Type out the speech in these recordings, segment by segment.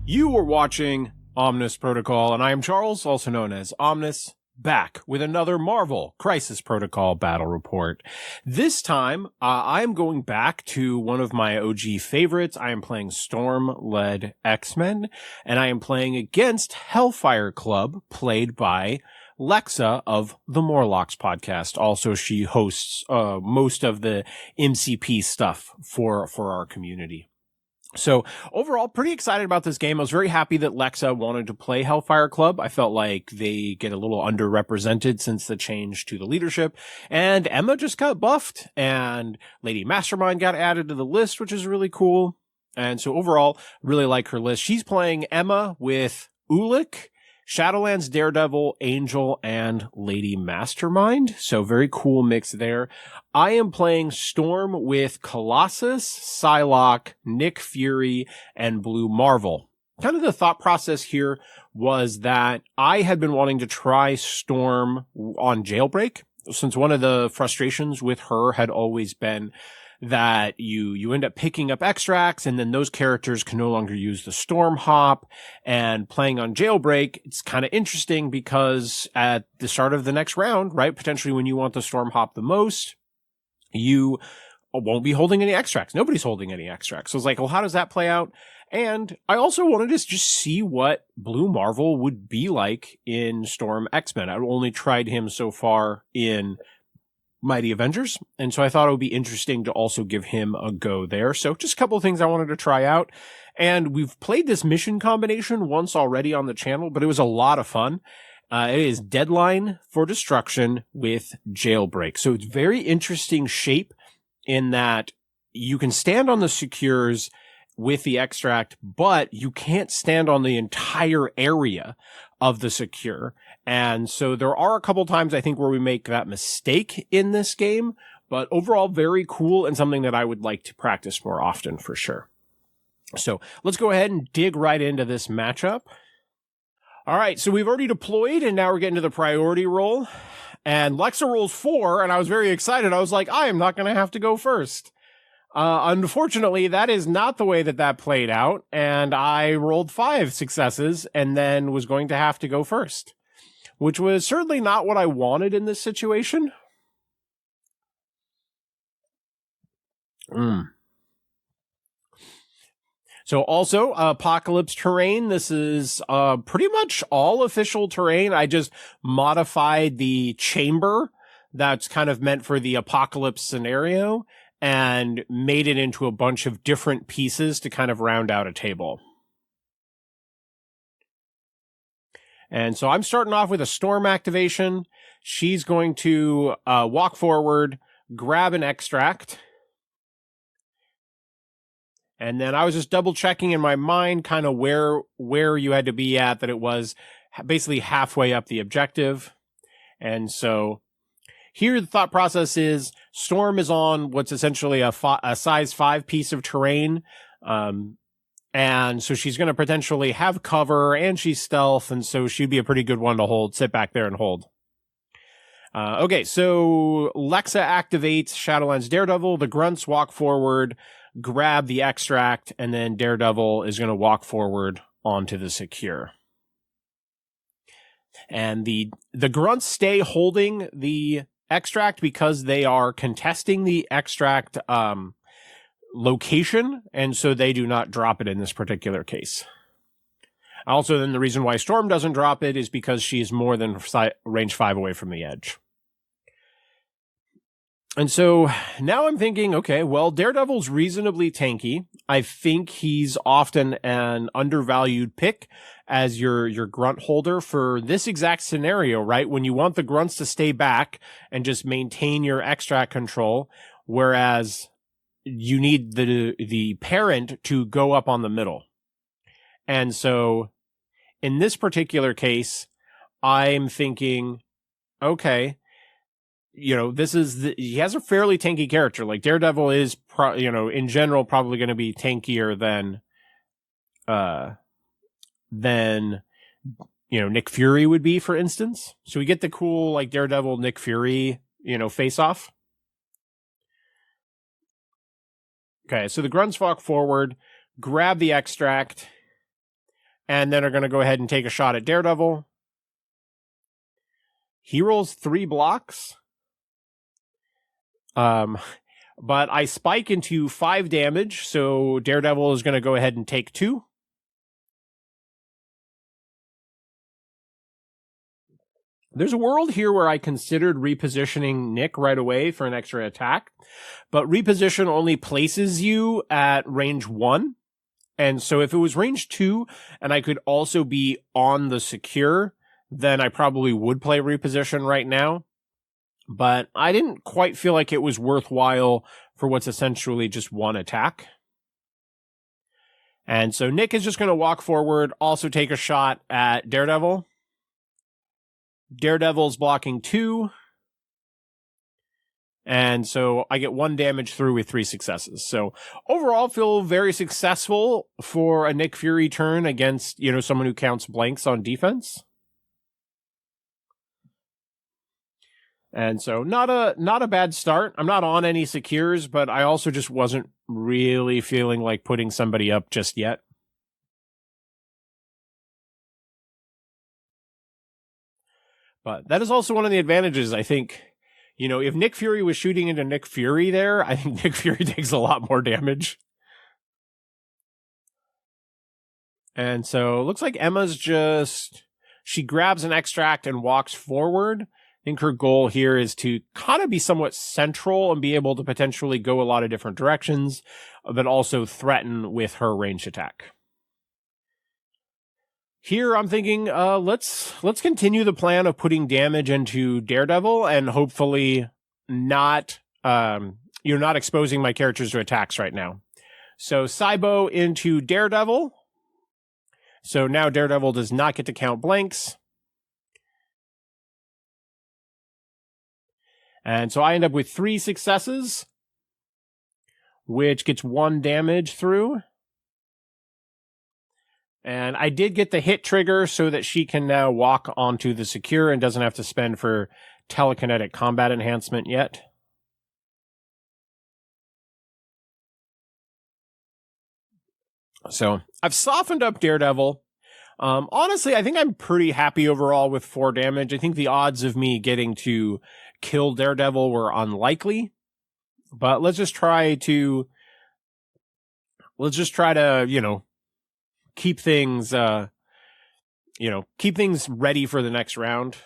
You are watching Omnis Protocol, and I am Charles, also known as Omnis, back with another Marvel Crisis Protocol battle report. This time, I am going back to one of my OG favorites. I am playing Storm-led X-Men, and I am playing against Hellfire Club, played by Lexa of the Morlocks podcast. Also, she hosts most of the MCP stuff for our community. So overall, pretty excited about this game. I was very happy that Lexa wanted to play Hellfire Club. I felt like they get a little underrepresented since the change to the leadership. And Emma just got buffed, and Lady Mastermind got added to the list, which is really cool. And so overall, really like her list. She's playing Emma with Ulik, Shadowlands Daredevil, Angel, and Lady Mastermind. So very cool mix there. I am playing Storm with Colossus, Psylocke, Nick Fury, and Blue Marvel. Kind of the thought process here was that I had been wanting to try Storm on Jailbreak, since one of the frustrations with her had always been that you end up picking up extracts, and then those characters can no longer use the Storm Hop. And playing on Jailbreak, it's kind of interesting because at the start of the next round, right, potentially when you want the Storm Hop the most, you won't be holding any extracts. Nobody's holding any extracts. So it's like, well, how does that play out? And I also wanted to just see what Blue Marvel would be like in Storm X-Men. I've only tried him so far in Mighty Avengers, and so I thought it would be interesting to also give him a go there. So just a couple of things I wanted to try out. And we've played this mission combination once already on the channel, but it was a lot of fun. It is Deadline for Destruction with Jailbreak. So it's very interesting shape in that you can stand on the secures with the extract, but you can't stand on the entire area of the secure. And so there are a couple times I think where we make that mistake in this game, but overall very cool and something that I would like to practice more often for sure. So let's go ahead and dig right into this matchup. All right, so we've already deployed, and now we're getting to the priority roll. And Lexa rolls 4, and I was very excited. I was like, I am not going to have to go first. Unfortunately, that is not the way that played out, and I rolled 5 successes and then was going to have to go first, which was certainly not what I wanted in this situation. So also, Apocalypse terrain. This is pretty much all official terrain. I just modified the chamber that's kind of meant for the Apocalypse scenario and made it into a bunch of different pieces to kind of round out a table. And so I'm starting off with a Storm activation. She's going to walk forward, grab an extract. And then I was just double checking in my mind kind of where you had to be at, that it was basically halfway up the objective. And so here the thought process is Storm is on what's essentially a size 5 piece of terrain. And so she's going to potentially have cover, and she's stealth, and so she'd be a pretty good one to hold. Sit back there and hold. Okay, so Lexa activates Shadowlands Daredevil. The grunts walk forward, grab the extract, and then Daredevil is going to walk forward onto the secure. And the grunts stay holding the extract because they are contesting the extract location, and so they do not drop it in this particular case. Also, then the reason why Storm doesn't drop it is because she is more than range 5 away from the edge. And so now I'm thinking, okay, well, Daredevil's reasonably tanky. I think he's often an undervalued pick as your grunt holder for this exact scenario, right? When you want the grunts to stay back and just maintain your extract control, whereas you need the parent to go up on the middle. And so in this particular case, I'm thinking, okay, he has a fairly tanky character. Like Daredevil is, in general, probably going to be tankier than Nick Fury would be, for instance. So we get the cool, like, Daredevil, Nick Fury, face off. Okay, so the grunts walk forward, grab the extract, and then are going to go ahead and take a shot at Daredevil. He rolls 3 blocks. But I spike into 5 damage, so Daredevil is going to go ahead and take 2. There's a world here where I considered repositioning Nick right away for an extra attack, but reposition only places you at range 1. And so if it was range 2 and I could also be on the secure, then I probably would play reposition right now. But I didn't quite feel like it was worthwhile for what's essentially just 1 attack. And so Nick is just going to walk forward, also take a shot at Daredevil. Daredevil's blocking 2. And so I get 1 damage through with 3 successes. So overall, feel very successful for a Nick Fury turn against, someone who counts blanks on defense. And so not a bad start. I'm not on any secures, but I also just wasn't really feeling like putting somebody up just yet. But that is also one of the advantages, I think. If Nick Fury was shooting into Nick Fury there, I think Nick Fury takes a lot more damage. And so it looks like Emma's she grabs an extract and walks forward. I think her goal here is to kind of be somewhat central and be able to potentially go a lot of different directions, but also threaten with her ranged attack. Here, I'm thinking, let's continue the plan of putting damage into Daredevil and hopefully not exposing my characters to attacks right now. So Cybo into Daredevil. So now Daredevil does not get to count blanks. And so I end up with 3 successes, which gets 1 damage through. And I did get the hit trigger so that she can now walk onto the secure and doesn't have to spend for telekinetic combat enhancement yet. So I've softened up Daredevil. Honestly, I think I'm pretty happy overall with 4 damage. I think the odds of me getting to kill Daredevil were unlikely, but let's just try to, keep things, keep things ready for the next round.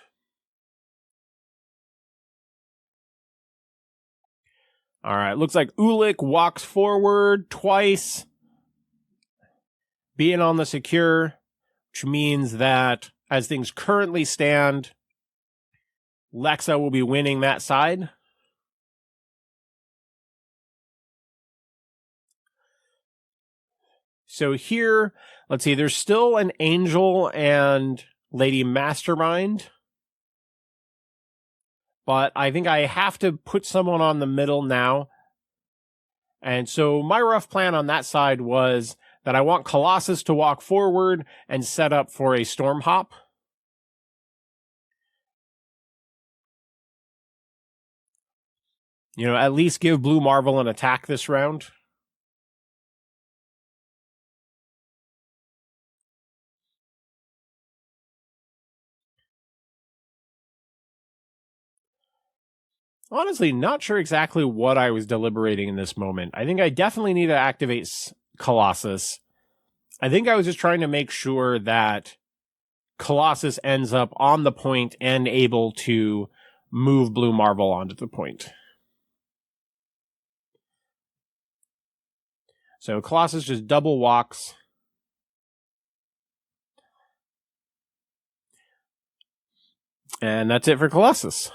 All right. Looks like Ulik walks forward twice, being on the secure, which means that as things currently stand, Lexa will be winning that side. So here, let's see, there's still an Angel and Lady Mastermind. But I think I have to put someone on the middle now. And so my rough plan on that side was that I want Colossus to walk forward and set up for a Storm Hop. At least give Blue Marvel an attack this round. Honestly, not sure exactly what I was deliberating in this moment. I think I definitely need to activate Colossus. I think I was just trying to make sure that Colossus ends up on the point and able to move Blue Marvel onto the point. So Colossus just double walks. And that's it for Colossus.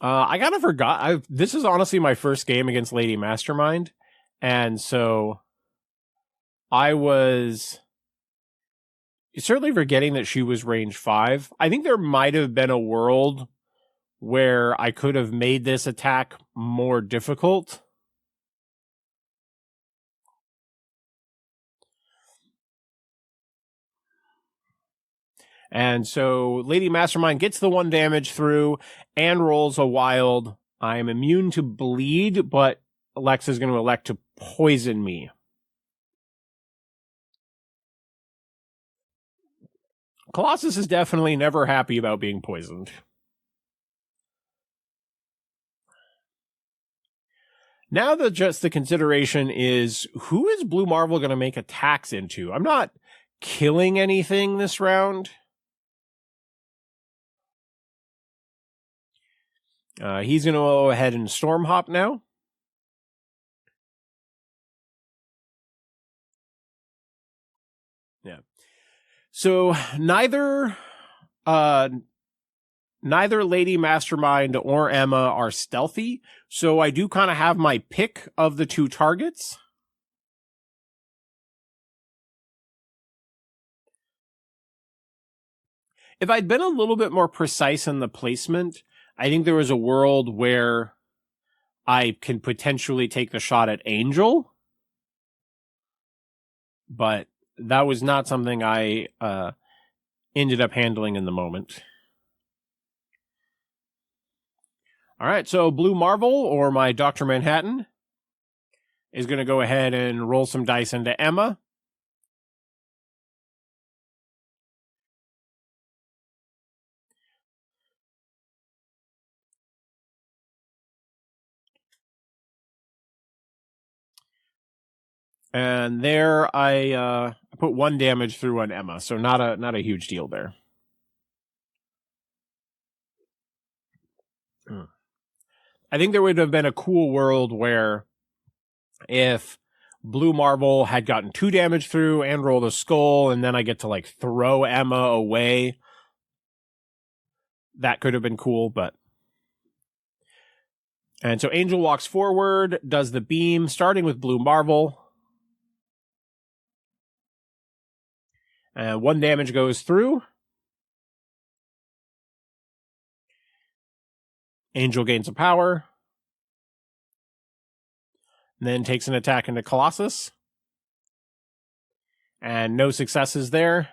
I kind of forgot. This is honestly my first game against Lady Mastermind. And so I was certainly forgetting that she was range 5. I think there might have been a world where I could have made this attack more difficult. And so Lady Mastermind gets the 1 damage through and rolls a wild I am immune to bleed, but Lexa is going to elect to poison me. Colossus is definitely never happy about being poisoned. Now that just the consideration is, who is Blue Marvel going to make attacks into? I'm not killing anything this round. He's going to go ahead and Storm Hop now. Yeah. So neither Lady Mastermind or Emma are stealthy, so I do kind of have my pick of the two targets. If I'd been a little bit more precise in the placement, I think there was a world where I can potentially take the shot at Angel, but that was not something I ended up handling in the moment. All right, so Blue Marvel, or my Dr. Manhattan, is going to go ahead and roll some dice into Emma. And there I put 1 damage through on Emma, so not a huge deal there. I think there would have been a cool world where if Blue Marvel had gotten 2 damage through and rolled a skull, and then I get to like throw Emma away. That could have been cool, but... And so Angel walks forward, does the beam, starting with Blue Marvel. And 1 damage goes through. Angel gains a power. Then takes an attack into Colossus. And no successes there.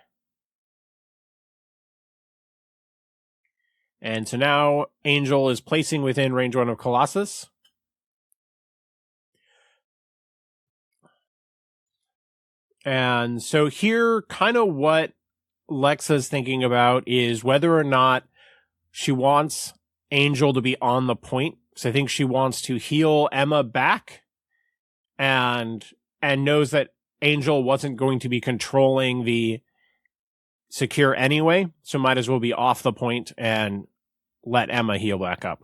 And so now Angel is placing within range 1 of Colossus. And so here, kind of what Lexa's thinking about is whether or not she wants Angel to be on the point. So I think she wants to heal Emma back and knows that Angel wasn't going to be controlling the secure anyway, so might as well be off the point and let Emma heal back up.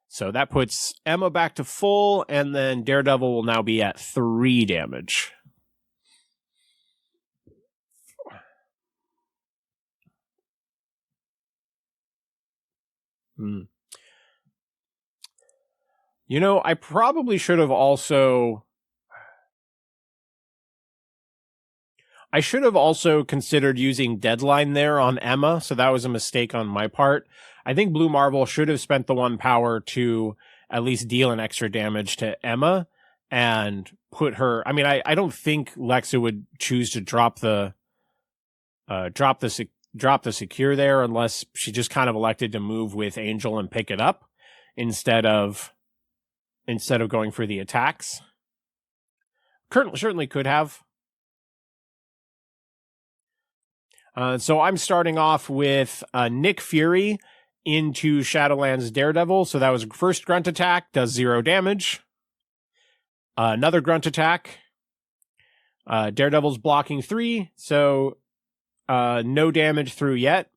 So that puts Emma back to full, and then Daredevil will now be at 3 damage. You know, I probably should have also... I should have also considered using Deadline there on Emma, so that was a mistake on my part. I think Blue Marvel should have spent the 1 power to at least deal an extra damage to Emma and put her... I mean, I don't think Lexa would choose to drop the secure there unless she just kind of elected to move with Angel and pick it up instead of going for the attacks. Certainly could have. So I'm starting off with Nick Fury into Shadowlands Daredevil. So that was first grunt attack, does 0 damage. Another grunt attack. Daredevil's blocking 3, so no damage through yet.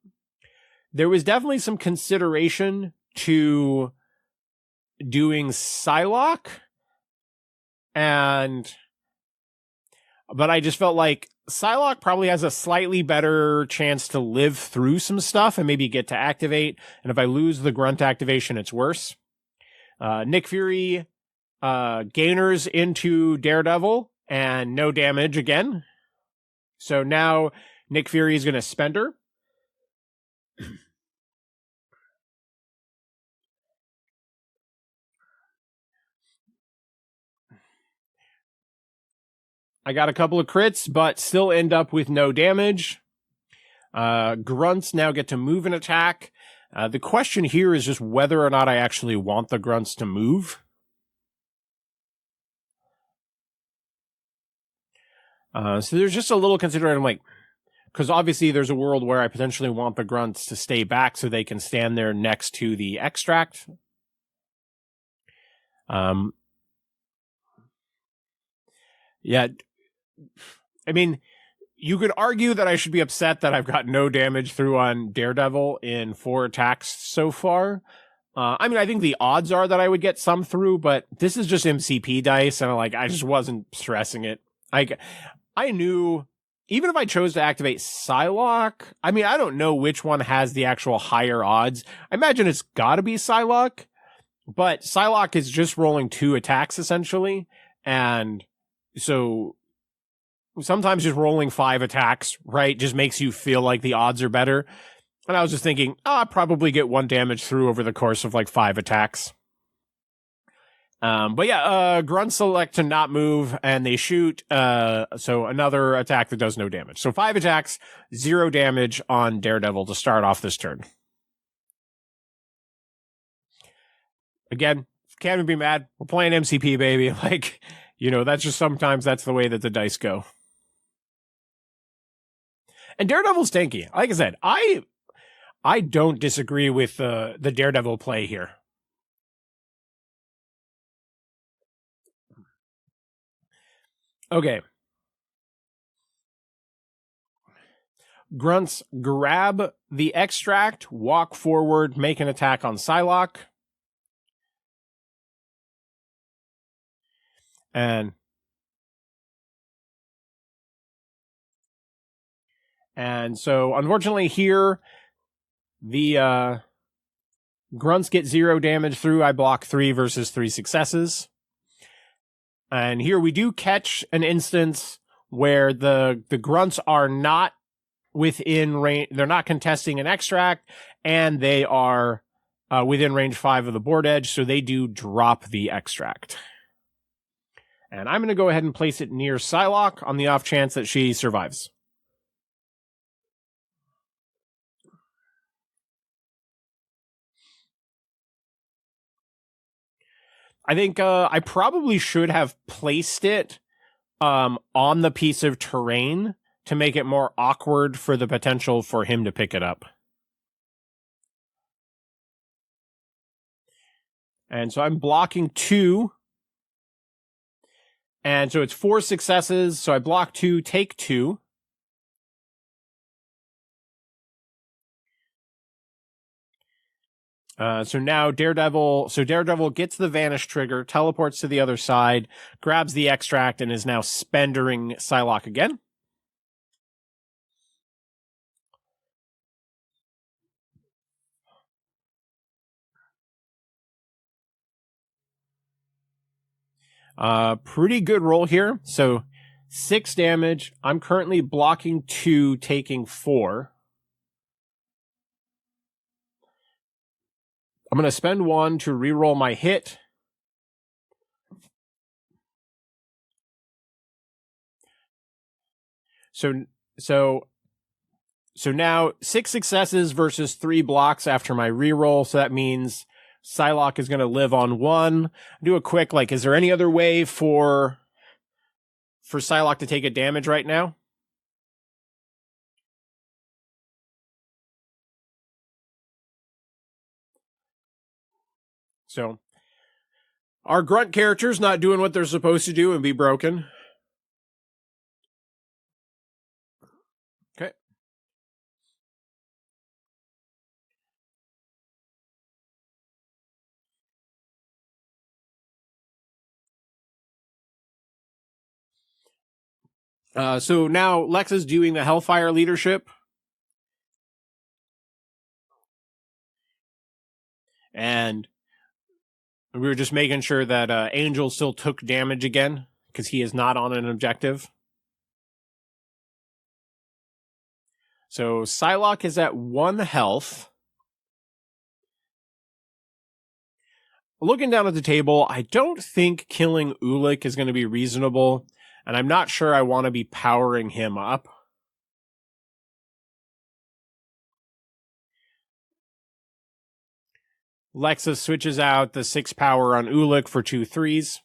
There was definitely some consideration to doing Psylocke, but I just felt like Psylocke probably has a slightly better chance to live through some stuff and maybe get to activate. And if I lose the grunt activation, it's worse. Nick Fury gainers into Daredevil and no damage again. So now Nick Fury is going to spend her. I got a couple of crits, but still end up with no damage. Grunts now get to move and attack. The question here is just whether or not I actually want the grunts to move. So there's just a little consideration, like, because obviously there's a world where I potentially want the grunts to stay back so they can stand there next to the extract. Yeah, I mean, you could argue that I should be upset that I've got no damage through on Daredevil in 4 attacks so far. I mean, I think the odds are that I would get some through, but this is just MCP dice, and I just wasn't stressing it. I knew, even if I chose to activate Psylocke, I mean, I don't know which one has the actual higher odds. I imagine it's gotta be Psylocke, but Psylocke is just rolling 2 attacks, essentially, and so sometimes just rolling 5 attacks, right, just makes you feel like the odds are better. And I was just thinking, I'll probably get 1 damage through over the course of 5 attacks. But yeah, grunts select to not move and they shoot. So another attack that does no damage. So 5 attacks, 0 damage on Daredevil to start off this turn. Again, can't even be mad. We're playing MCP, baby. That's just sometimes that's the way that the dice go. And Daredevil's tanky. Like I said, I don't disagree with the Daredevil play here. Okay. Grunts grab the extract, walk forward, make an attack on Psylocke. And so, unfortunately, here, the grunts get 0 damage through. I block 3 versus 3 successes. And here we do catch an instance where the grunts are not within range. They're not contesting an extract, and they are within range 5 of the board edge, so they do drop the extract. And I'm going to go ahead and place it near Psylocke on the off chance that she survives. I think I probably should have placed it on the piece of terrain to make it more awkward for the potential for him to pick it up. And so I'm blocking 2. And so it's 4 successes. So I block 2, take 2. So now Daredevil gets the vanish trigger, teleports to the other side, grabs the extract, and is now spendering Psylocke again. Pretty good roll here. So 6 damage. I'm currently blocking 2, taking 4. I'm going to spend 1 to reroll my hit. So now 6 successes versus 3 blocks after my reroll. So that means Psylocke is going to live on 1. Do a quick, is there any other way for Psylocke to take a damage right now? So our grunt character's not doing what they're supposed to do and be broken. Okay. So now Lexa's doing the Hellfire leadership. And we were just making sure that Angel still took damage again, because he is not on an objective. So Psylocke is at 1 health. Looking down at the table, I don't think killing Ulik is going to be reasonable, and I'm not sure I want to be powering him up. Lexa switches out the 6 power on Ulik for 2 3s.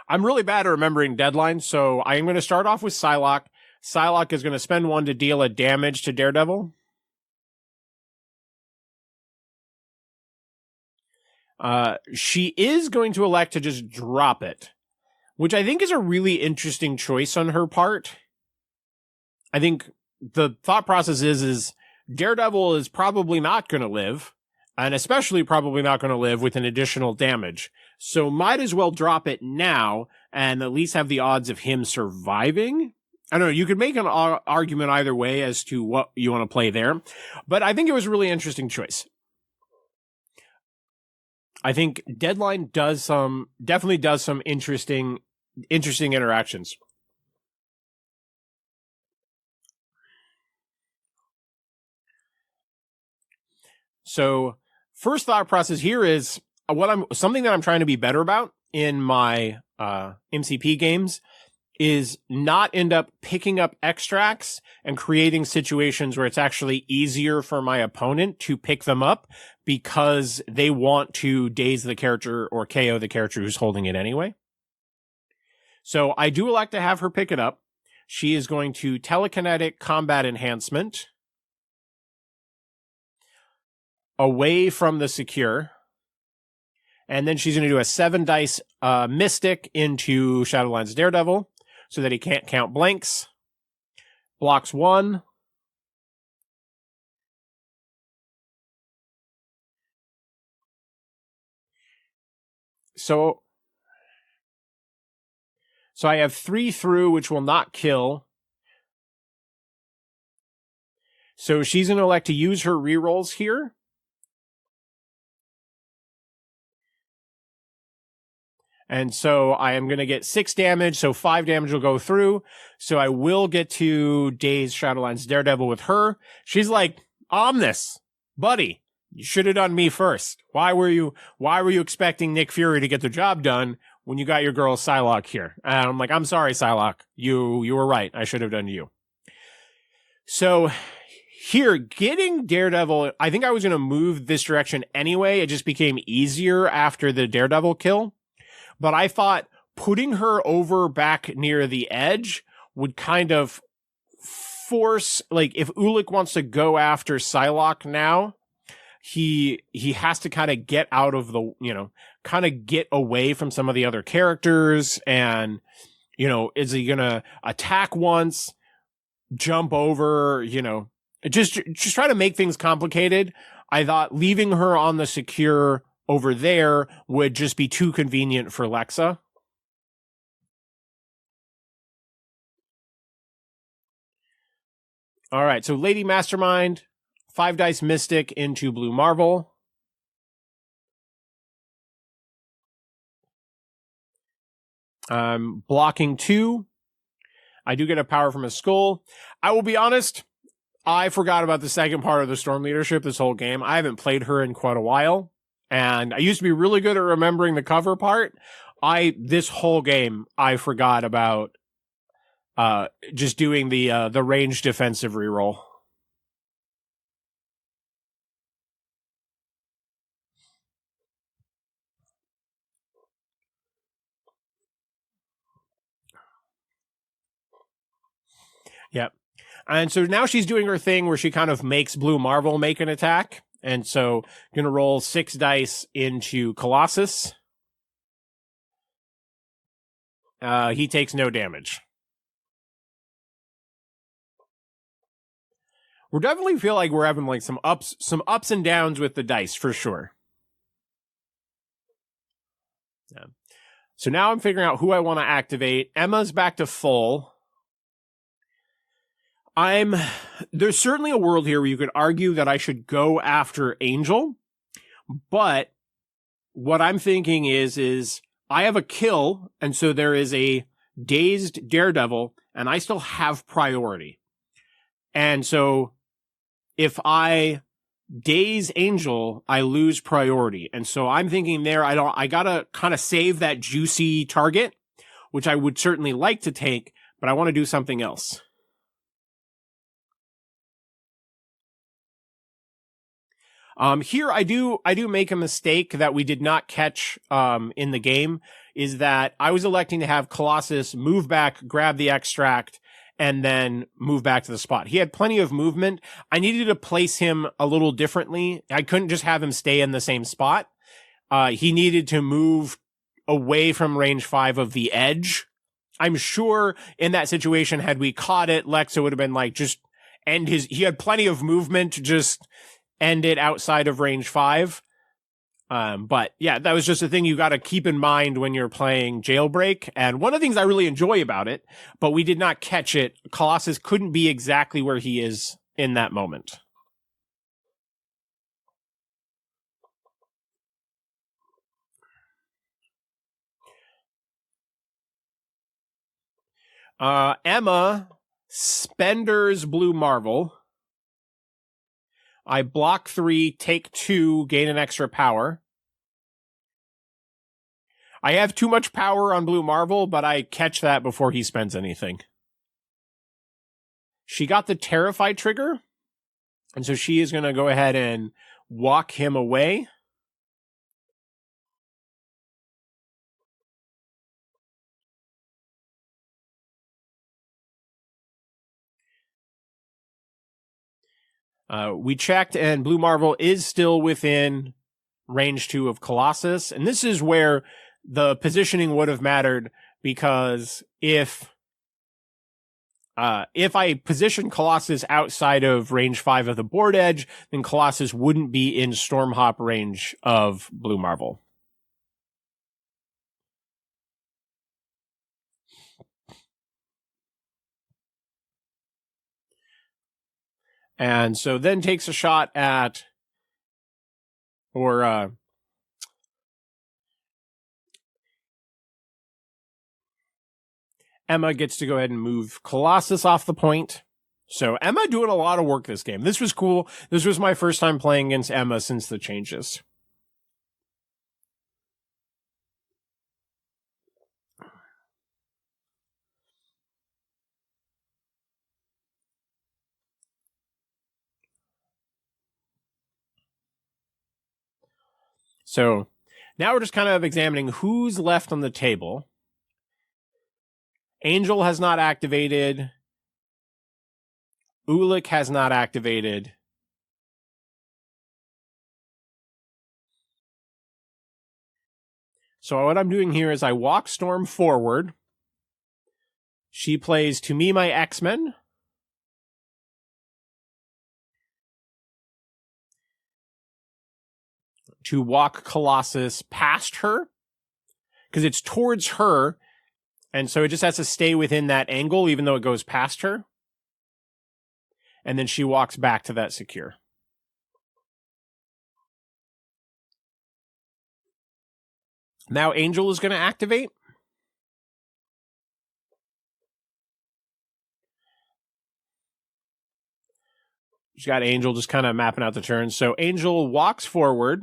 I'm really bad at remembering deadlines, so I am going to start off with Psylocke. Psylocke is going to spend 1 to deal a damage to Daredevil. She is going to elect to just drop it, which I think is a really interesting choice on her part. I think the thought process is Daredevil is probably not going to live, and especially probably not going to live with an additional damage. So might as well drop it now and at least have the odds of him surviving. I don't know. You could make an argument either way as to what you want to play there, but I think it was a really interesting choice. I think Deadline definitely does some interesting interactions. So first thought process here is something that I'm trying to be better about in my MCP games is not end up picking up extracts and creating situations where it's actually easier for my opponent to pick them up because they want to daze the character or KO the character who's holding it anyway. So I do elect to have her pick it up. She is going to telekinetic combat enhancement away from the secure. And then she's going to do a 7 dice mystic into Shadowlands Daredevil so that he can't count blanks. Blocks 1. So I have 3 through, which will not kill. So she's going to elect to use her rerolls here. And so I am going to get 6 damage, so 5 damage will go through. So I will get to daze Shadowlands Daredevil with her. She's like, Omnis, buddy, you should have done me first. Why were you expecting Nick Fury to get the job done when you got your girl Psylocke here? And I'm like, I'm sorry, Psylocke. You were right. I should have done you. So here, getting Daredevil, I think I was going to move this direction anyway. It just became easier after the Daredevil kill. But I thought putting her over back near the edge would kind of force, like, if Ulik wants to go after Psylocke now, he has to kind of get out of the, kind of get away from some of the other characters. And, is he going to attack once, jump over, just try to make things complicated. I thought leaving her on the secure over there would just be too convenient for Lexa. All right, so Lady Mastermind, 5 dice Mystic into Blue Marvel. Blocking 2. I do get a power from a skull. I will be honest, I forgot about the second part of the Storm Leadership this whole game. I haven't played her in quite a while. And I used to be really good at remembering the cover part. This whole game, I forgot about just doing the range defensive reroll. Yep. And so now she's doing her thing where she kind of makes Blue Marvel make an attack. And so going to roll 6 dice into Colossus. He takes no damage. We definitely feel like we're having like some ups and downs with the dice for sure. Yeah. So now I'm figuring out who I want to activate. Emma's back to full. There's certainly a world here where you could argue that I should go after Angel, but what I'm thinking is I have a kill, and so there is a dazed Daredevil, and I still have priority. And so if I daze Angel, I lose priority. And so I'm thinking there, I gotta kind of save that juicy target, which I would certainly like to take, but I want to do something else. Here I do make a mistake that we did not catch, in the game, is that I was electing to have Colossus move back, grab the extract, and then move back to the spot. He had plenty of movement. I needed to place him a little differently. I couldn't just have him stay in the same spot. He needed to move away from range 5 of the edge. I'm sure in that situation, had we caught it, Lexa would have been like, just end he had plenty of movement, just end it outside of range 5. But yeah, that was just a thing you got to keep in mind when you're playing Jailbreak. And one of the things I really enjoy about it, but we did not catch it, Colossus couldn't be exactly where he is in that moment. Emma Spender's Blue Marvel. I block 3, take 2, gain an extra power. I have too much power on Blue Marvel, but I catch that before he spends anything. She got the Terrify trigger, and so she is going to go ahead and walk him away. We checked, and Blue Marvel is still within range 2 of Colossus, and this is where the positioning would have mattered, because if I position Colossus outside of range 5 of the board edge, then Colossus wouldn't be in Stormhop range of Blue Marvel. And so then takes a shot at, Emma gets to go ahead and move Colossus off the point. So Emma doing a lot of work this game. This was cool. This was my first time playing against Emma since the changes. So now we're just kind of examining who's left on the table. Angel has not activated. Ulik has not activated. So what I'm doing here is I walk Storm forward. She plays To Me My X-Men. To walk Colossus past her, because it's towards her, and so it just has to stay within that angle even though it goes past her. And then she walks back to that secure. Now Angel is going to activate. She's got Angel just kind of mapping out the turns. So Angel walks forward.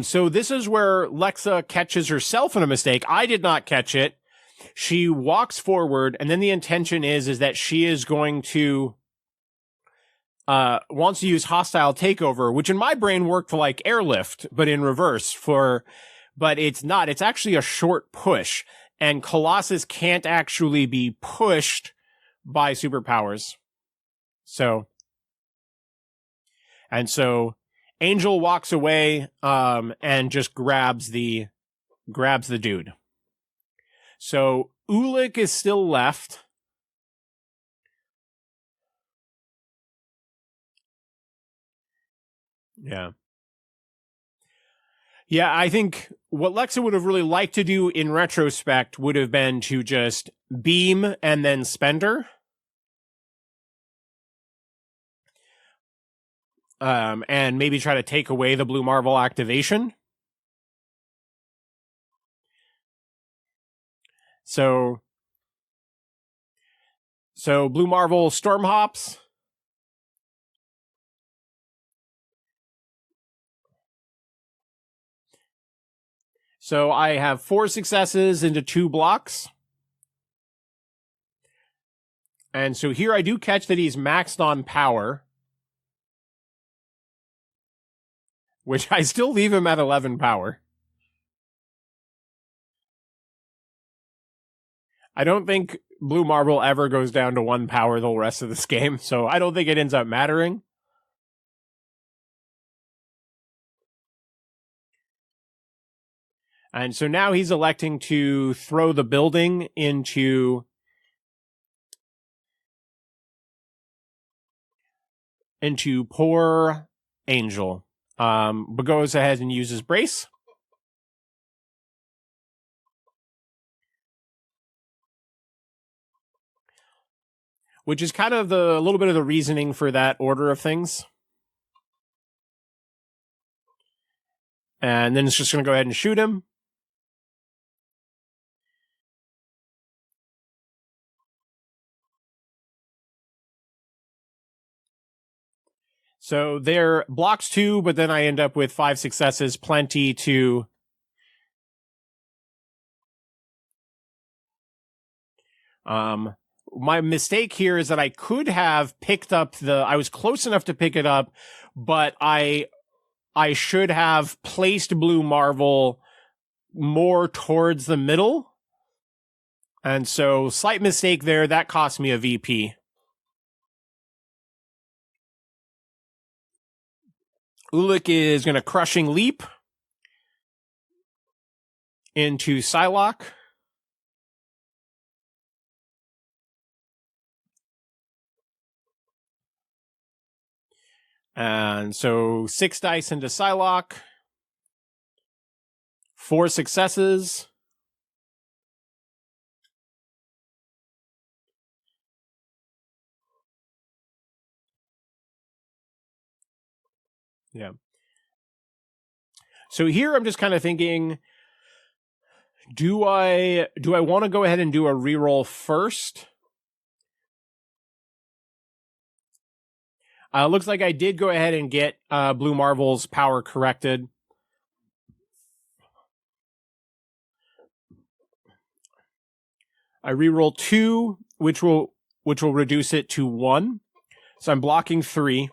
So this is where Lexa catches herself in a mistake. I did not catch it. She walks forward, and then the intention is that she is going to wants to use hostile takeover, which in my brain worked for like airlift, but in reverse but it's not. It's actually a short push, and Colossus can't actually be pushed by superpowers. So Angel walks away, and just grabs the dude. So Ulik is still left. Yeah. Yeah, I think what Lexa would have really liked to do in retrospect would have been to just beam and then spender. And maybe try to take away the Blue Marvel activation. So Blue Marvel storm hops. So I have 4 successes into 2 blocks. And so here I do catch that he's maxed on power, which I still leave him at 11 power. I don't think Blue Marble ever goes down to 1 power the rest of this game, so I don't think it ends up mattering. And so now he's electing to throw the building into poor Angel. But goes ahead and uses Brace. Which is kind of a little bit of the reasoning for that order of things. And then it's just going to go ahead and shoot him. So there blocks 2, but then I end up with 5 successes, plenty to my mistake here is that I could have picked up I was close enough to pick it up, but I should have placed Blue Marvel more towards the middle. And so slight mistake there, that cost me a VP. Ulik is going to Crushing Leap into Psylocke. And so 6 dice into Psylocke. 4 successes. Yeah. So here I'm just kind of thinking, do I want to go ahead and do a reroll first? Looks like I did go ahead and get Blue Marvel's power corrected. I reroll 2, which will reduce it to 1. So I'm blocking 3.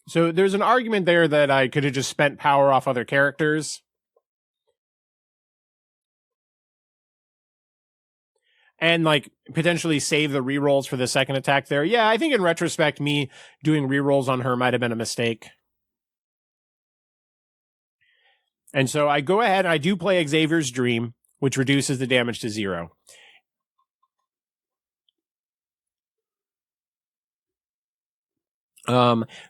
So there's an argument there that I could have just spent power off other characters. And like potentially save the rerolls for the second attack there. Yeah, I think in retrospect, me doing rerolls on her might have been a mistake. And so I go ahead and I do play Xavier's Dream, which reduces the damage to 0.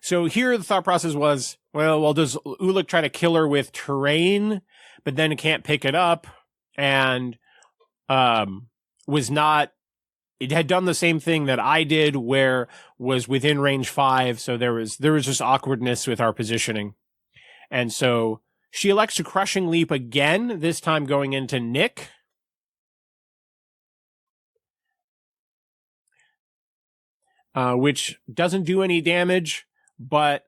So here the thought process was, well, does Ulik try to kill her with terrain, but then can't pick it up, and it had done the same thing that I did, where was within range 5, so there was just awkwardness with our positioning. And so she elects to Crushing Leap again, this time going into Nick. Which doesn't do any damage, but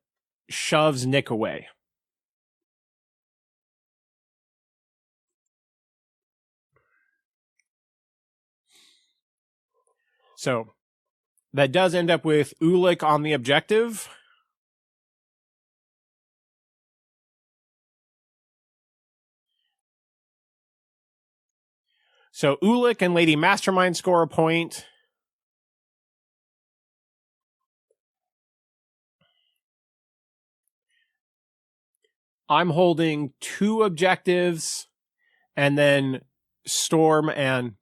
shoves Nick away. So that does end up with Ulik on the objective. So Ulik and Lady Mastermind score a point. I'm holding 2 objectives, and then Storm and...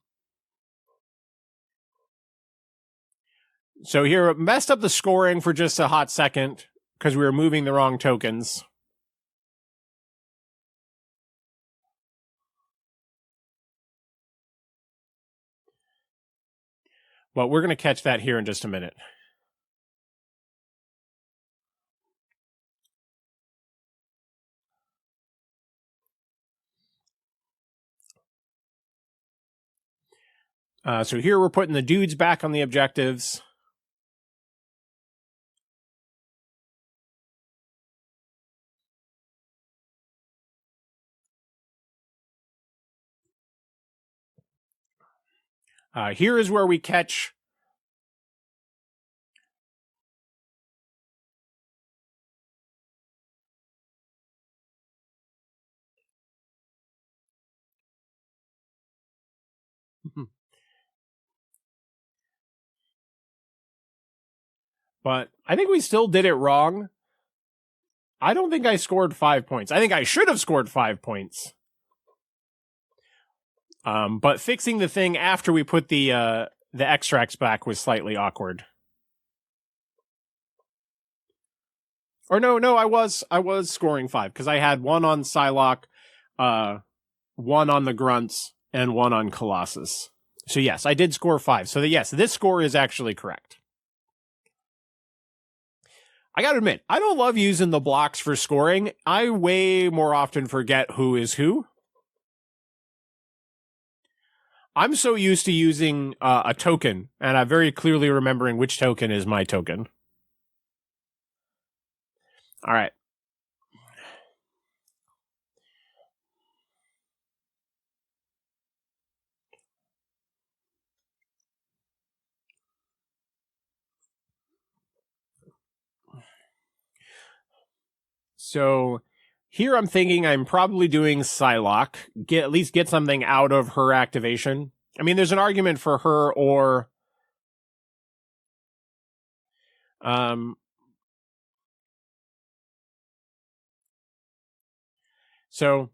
So here, messed up the scoring for just a hot second, because we were moving the wrong tokens. But we're going to catch that here in just a minute. So here we're putting the dudes back on the objectives. Here is where we catch... But I think we still did it wrong. I don't think I scored 5 points. I think I should have scored 5 points. But fixing the thing after we put the extracts back was slightly awkward. Or no, I was scoring 5 because I had 1 on Psylocke, 1 on the Grunts, and 1 on Colossus. So yes, I did score 5. So yes, this score is actually correct. I gotta admit, I don't love using the blocks for scoring. I way more often forget who is who. I'm so used to using a token, and I'm very clearly remembering which token is my token. All right. So here I'm thinking I'm probably doing Psylocke. At least get something out of her activation. I mean, there's an argument for her or... So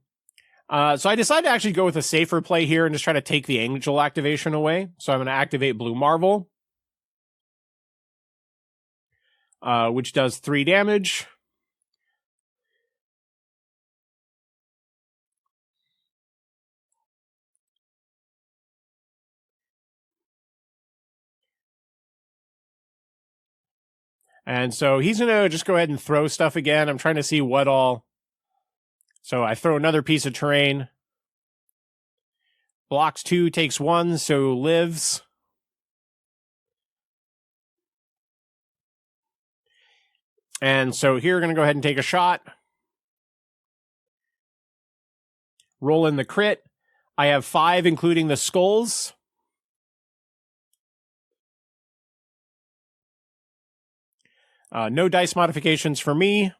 I decided to actually go with a safer play here and just try to take the Angel activation away. So I'm going to activate Blue Marvel, which does 3 damage. And so he's going to just go ahead and throw stuff again. I'm trying to see what all... So I throw another piece of terrain. Blocks 2, takes 1, so lives. And so here we're going to go ahead and take a shot. Roll in the crit. I have 5, including the skulls. No dice modifications for me.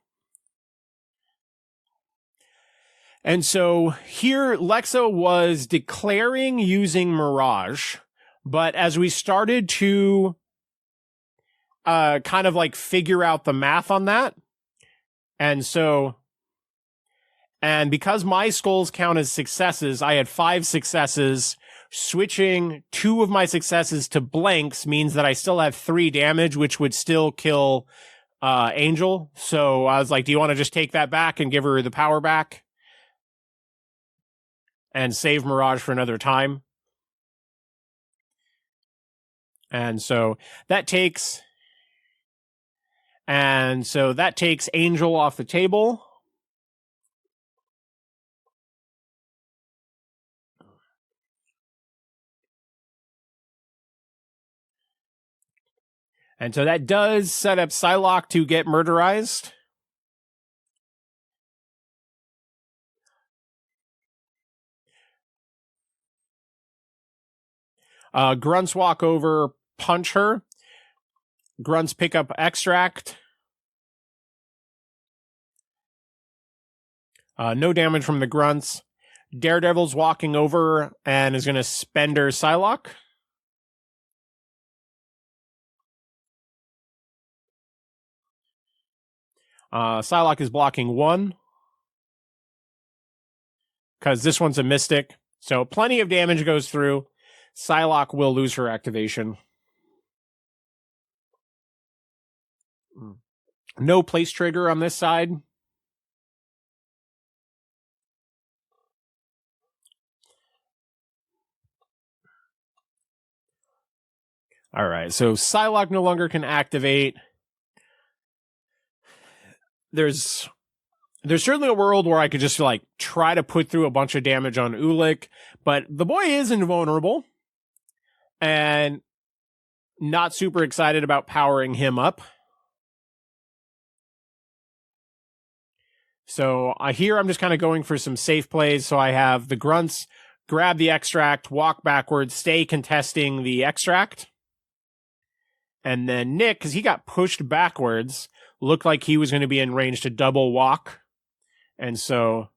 And so here, Lexa was declaring using Mirage, but as we started to kind of like figure out the math on that, and because my skulls count as successes, I had 5 successes. Switching 2 of my successes to blanks means that I still have 3 damage, which would still kill Angel. So I was like, do you want to just take that back and give her the power back? And save Mirage for another time. And so that takes Angel off the table. And so that does set up Psylocke to get murderized. Grunts walk over, punch her. Grunts pick up extract. No damage from the Grunts. Daredevil's walking over and is going to spend her Psylocke. Psylocke is blocking 1. Because this one's a Mystic. So plenty of damage goes through. Psylocke will lose her activation. No place trigger on this side. All right, so Psylocke no longer can activate. There's certainly a world where I could just like try to put through a bunch of damage on Ulik, but the boy is invulnerable and not super excited about powering him up. So here I'm just kind of going for some safe plays. So I have the Grunts grab the extract, walk backwards, stay contesting the extract. And then Nick, because he got pushed backwards, looked like he was going to be in range to double walk. And so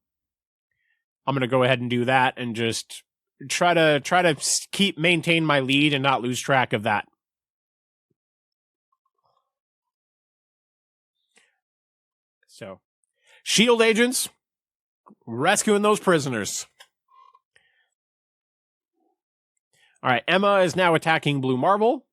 I'm going to go ahead and do that and just try to maintain my lead and not lose track of that. So, shield agents rescuing those prisoners. All right, Emma is now attacking Blue Marvel.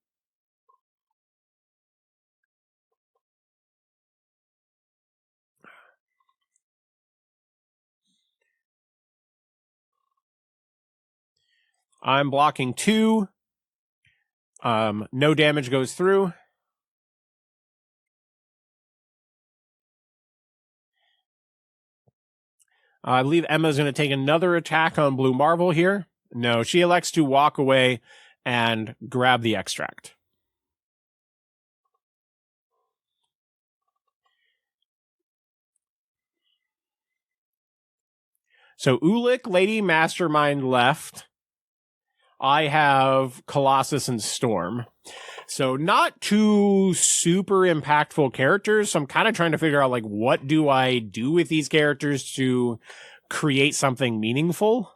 I'm blocking 2. No damage goes through. I believe Emma's going to take another attack on Blue Marvel here. No, she elects to walk away and grab the extract. So Ulik, Lady Mastermind left. I have Colossus and Storm. So not two super impactful characters. So I'm kind of trying to figure out, like, what do I do with these characters to create something meaningful?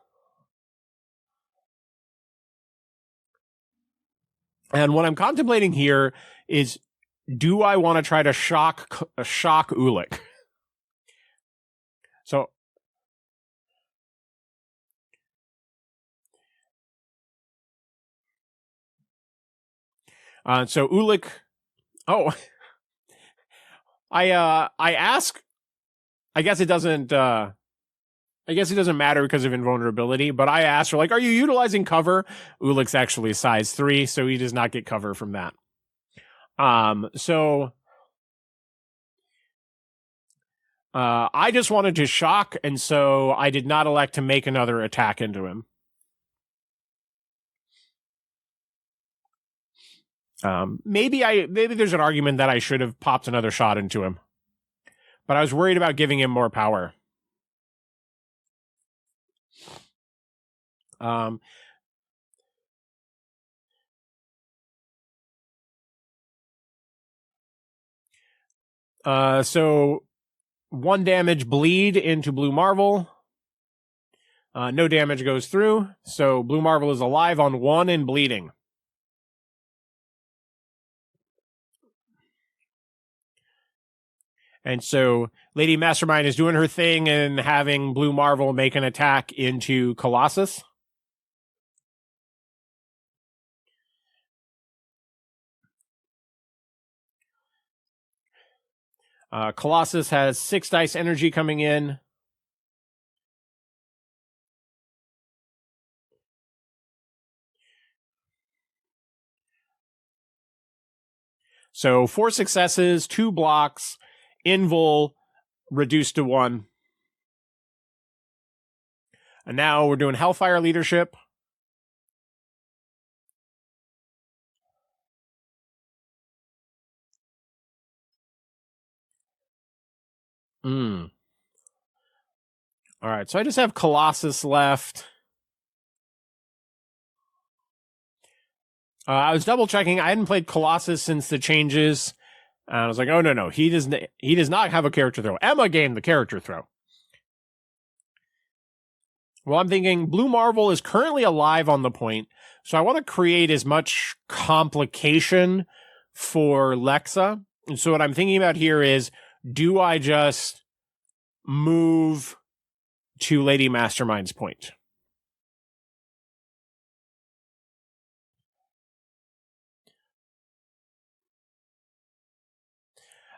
And what I'm contemplating here is, do I want to try to shock Ulik? So Ulik. Oh, I ask. I guess it doesn't. I guess it doesn't matter because of invulnerability. But I asked her, like, "Are you utilizing cover?" Ulik's actually size 3, so he does not get cover from that. So I just wanted to shock, and so I did not elect to make another attack into him. Maybe there's an argument that I should have popped another shot into him, but I was worried about giving him more power. So 1 damage bleed into Blue Marvel. No damage goes through, so Blue Marvel is alive on 1 and bleeding. And so Lady Mastermind is doing her thing and having Blue Marvel make an attack into Colossus. Colossus has 6 dice energy coming in. So 4 successes, 2 blocks, invul reduced to 1. And now we're doing Hellfire leadership. All right, so I just have Colossus left. I was double checking. I hadn't played Colossus since the changes. And I was like, oh, no. He does not have a character throw. Emma gained the character throw. Well, I'm thinking Blue Marvel is currently alive on the point, so I want to create as much complication for Lexa. And so what I'm thinking about here is, do I just move to Lady Mastermind's point?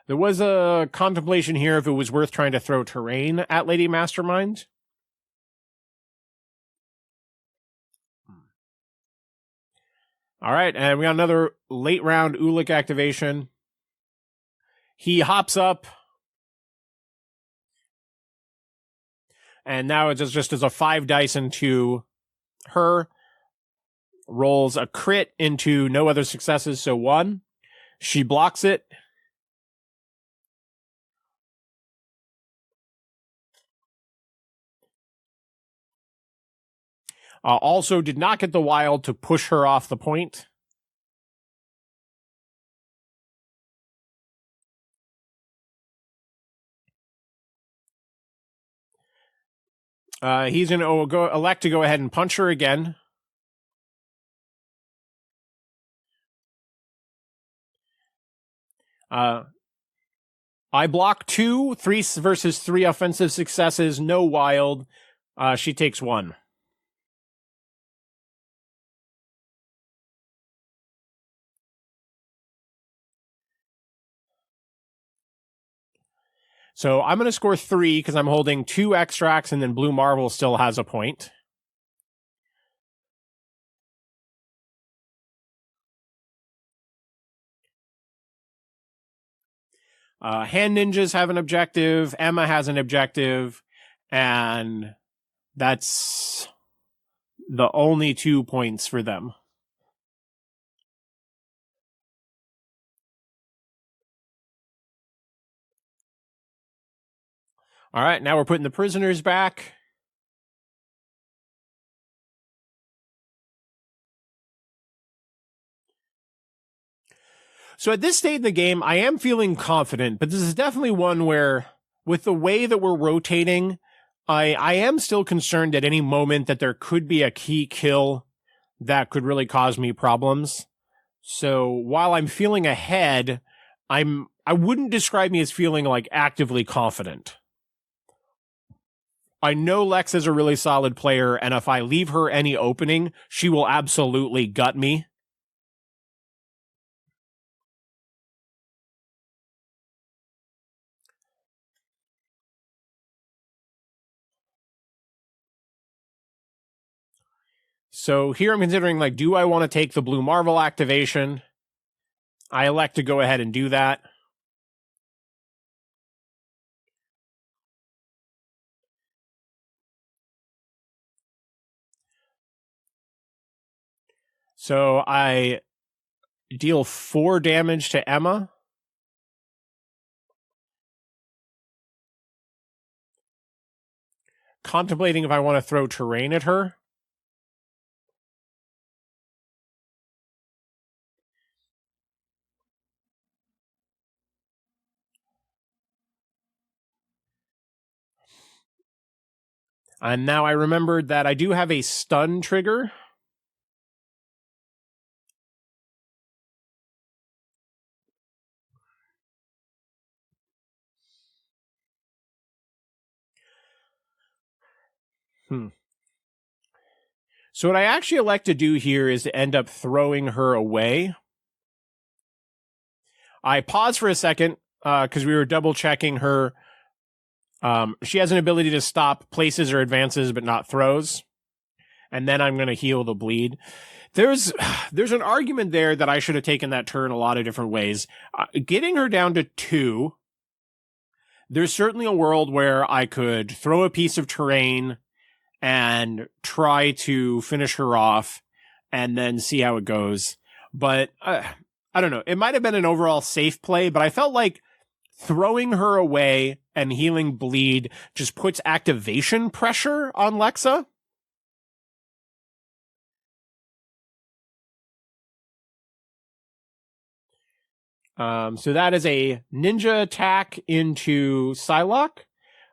There was a contemplation here if it was worth trying to throw terrain at Lady Mastermind. All right, and we got another late round Ulik activation. He hops up. And now it's just as a 5 dice into her. Rolls a crit into no other successes, so 1. She blocks it. Also did not get the wild to push her off the point. He's going to elect to go ahead and punch her again. I block 2, 3 versus 3 offensive successes, no wild. She takes 1. So I'm going to score 3 because I'm holding 2 extracts, and then Blue Marvel still has a point. Hand Ninjas have an objective, Emma has an objective, and that's the only 2 points for them. All right, now we're putting the prisoners back. So at this stage in the game, I am feeling confident, but this is definitely one where, with the way that we're rotating, I am still concerned at any moment that there could be a key kill that could really cause me problems. So while I'm feeling ahead, I wouldn't describe me as feeling like actively confident. I know Lex is a really solid player, and if I leave her any opening, she will absolutely gut me. So here I'm considering, like, do I want to take the Blue Marvel activation? I elect to go ahead and do that. So I deal 4 damage to Emma. Contemplating if I want to throw terrain at her. And now I remembered that I do have a stun trigger. So what I actually elect to do here is to end up throwing her away. I pause for a second because we were double checking her. She has an ability to stop places or advances, but not throws. And then I'm going to heal the bleed. There's an argument there that I should have taken that turn a lot of different ways. Getting her down to 2, there's certainly a world where I could throw a piece of terrain and try to finish her off and then see how it goes. But I don't know. It might have been an overall safe play, but I felt like throwing her away and healing bleed just puts activation pressure on Lexa. So that is a ninja attack into Psylocke.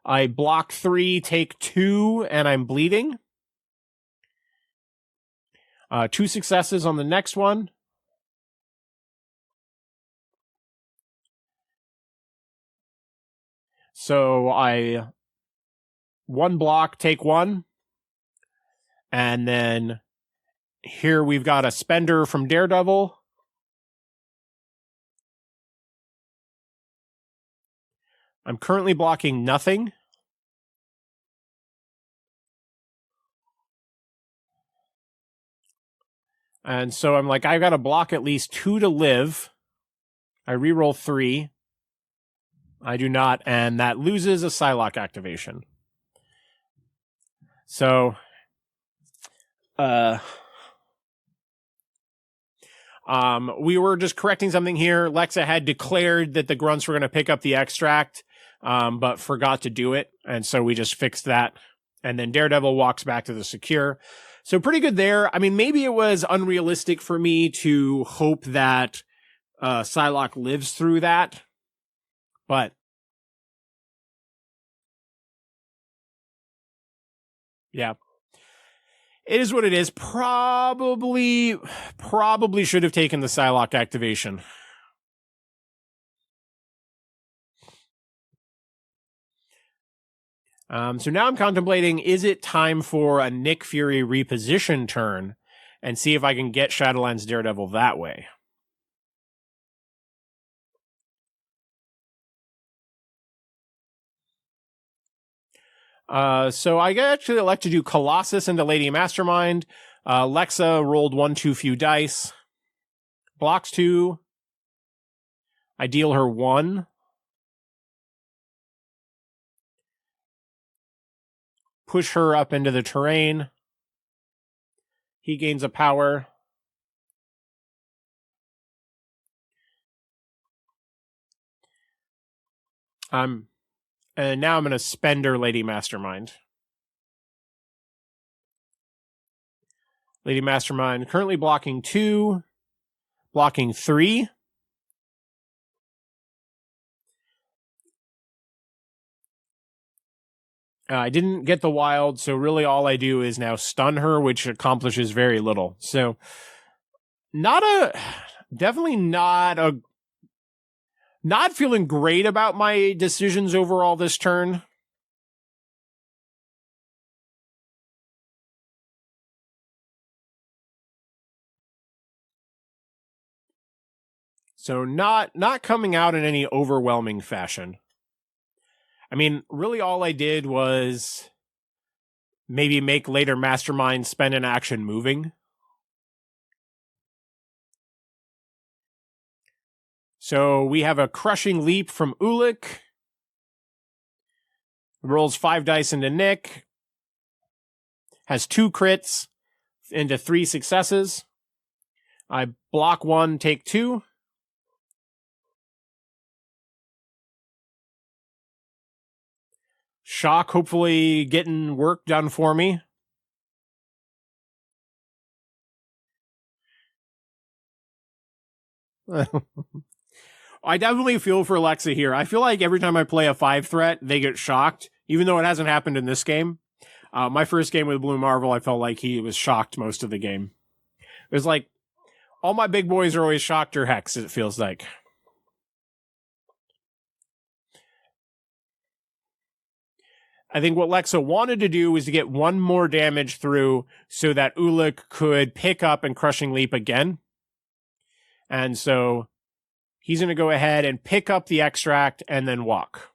I block 3, take 2, and I'm bleeding. 2 successes on the next one. So I 1 block, take 1. And then here we've got a spender from Daredevil. I'm currently blocking nothing. And so I'm like, I've got to block at least 2 to live. I reroll 3. I do not, and that loses a Psylocke activation. So, we were just correcting something here. Lexa had declared that the grunts were going to pick up the extract, but forgot to do it, and so we just fixed that. And then Daredevil walks back to the secure. So pretty good there. I mean, maybe it was unrealistic for me to hope that Psylocke lives through that, but yeah, it is what it is. Probably should have taken the Psylocke activation. So now I'm contemplating, is it time for a Nick Fury reposition turn and see if I can get Shadowlands Daredevil that way? So I actually elect to do Colossus into Lady Mastermind. Lexa rolled 1 too few dice. Blocks 2. I deal her 1. Push her up into the terrain. He gains a power. And now I'm going to spend her Lady Mastermind. Lady Mastermind currently blocking 2. Blocking 3. I didn't get the wild, so really all I do is now stun her, which accomplishes very little. So, definitely not feeling great about my decisions overall this turn. So not coming out in any overwhelming fashion. I mean, really all I did was maybe make later Mastermind spend an action moving. So we have a crushing leap from Ulik. Rolls 5 dice into Nick. Has 2 crits into 3 successes. I block 1, take 2. Shock, hopefully getting work done for me. I definitely feel for Lexa here. I feel like every time I play a 5 threat, they get shocked, even though it hasn't happened in this game. My first game with Blue Marvel, I felt like he was shocked most of the game. It was like, all my big boys are always shocked or hex, it feels like. I think what Lexa wanted to do was to get 1 more damage through so that Ulik could pick up and Crushing Leap again. And so he's going to go ahead and pick up the extract and then walk.